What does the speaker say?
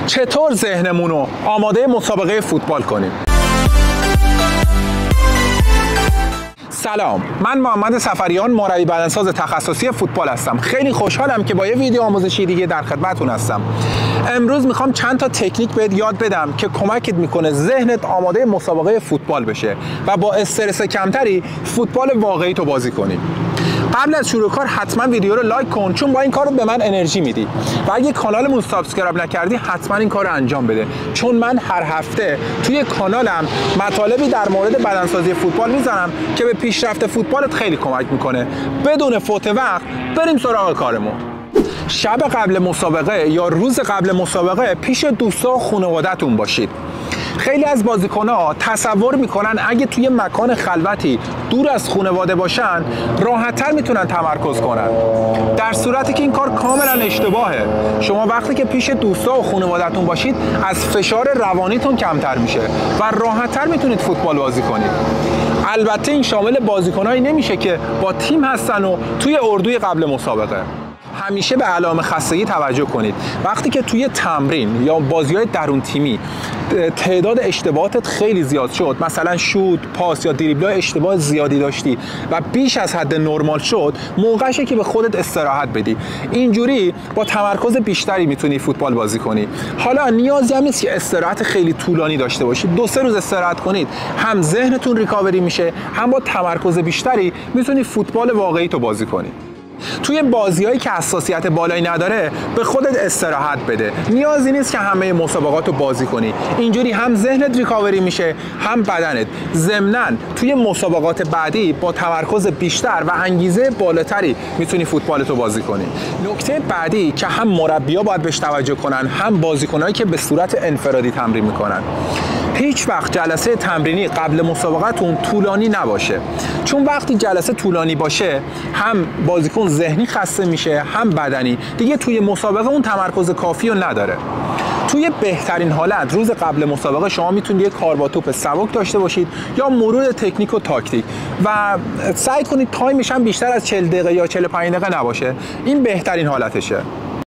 چطور ذهنمون رو آماده مسابقه فوتبال کنیم؟ سلام، من محمد سفریان، مربی بدنساز تخصصی فوتبال هستم. خیلی خوشحالم که با یه ویدیو آموزشی دیگه در خدمتتون هستم. امروز میخوام چند تا تکنیک بهت یاد بدم که کمکت میکنه ذهنت آماده مسابقه فوتبال بشه و با استرس کمتری فوتبال واقعی تو بازی کنی. قبل از شروع کار حتما ویدیو رو لایک کن، چون با این کار به من انرژی میدی. و اگه کانالمون سابسکرایب نکردی حتما این کار رو انجام بده، چون من هر هفته توی کانالم مطالبی در مورد بدنسازی فوتبال میذارم که به پیشرفت فوتبالت خیلی کمک میکنه. بدون فوت وقت بریم سراغ کارمون. شب قبل مسابقه یا روز قبل مسابقه پیش دوستا و خانواده‌تون باشید. خیلی از بازیکن‌ها تصور میکنن اگه توی مکان خلوتی دور از خانواده باشن راحت‌تر میتونن تمرکز کنن، در صورتی که این کار کاملا اشتباهه. شما وقتی که پیش دوستا و خانواده‌تون باشید از فشار روانیتون کمتر میشه و راحت‌تر میتونید فوتبال بازی کنید. البته این شامل بازیکنایی نمیشه که با تیم هستن و توی اردوی قبل مسابقه. همیشه به علائم خستگی توجه کنید. وقتی که توی تمرین یا بازی‌های درون تیمی تعداد اشتباهاتت خیلی زیاد شد، مثلا شوت، پاس یا دریبل‌های اشتباه زیادی داشتی و بیش از حد نرمال شد، موقعشه که به خودت استراحت بدی. اینجوری با تمرکز بیشتری میتونی فوتبال بازی کنی. حالا نیازی هم نیست که استراحت خیلی طولانی داشته باشید. 2-3 روز استراحت کنید، هم ذهنتون ریکاوری میشه، هم با تمرکز بیشتری میتونی فوتبال واقعی تو بازی کنی. توی بازیایی که حساسیت بالایی نداره به خودت استراحت بده. نیازی نیست که همه مسابقات رو بازی کنی. اینجوری هم ذهنت ریکاوری میشه، هم بدنت. ضمناً توی مسابقات بعدی با تمرکز بیشتر و انگیزه بالاتری میتونی فوتبالتو بازی کنی. نکته بعدی که هم مربی‌ها باید بهش توجه کنن، هم بازیکنایی که به صورت انفرادی تمرین میکنن، هیچ وقت جلسه تمرینی قبل مسابقتون طولانی نباشه، چون وقتی جلسه طولانی باشه هم بازیکن ذهنی خسته میشه هم بدنی، دیگه توی مسابقه اون تمرکز کافی رو نداره. توی بهترین حالت روز قبل مسابقه شما میتونید یه کار با توپ سبک داشته باشید یا مرور تکنیک و تاکتیک و سعی کنید تایمش هم بیشتر از 40 دقیقه یا 45 دقیقه نباشه. این بهترین حالتشه.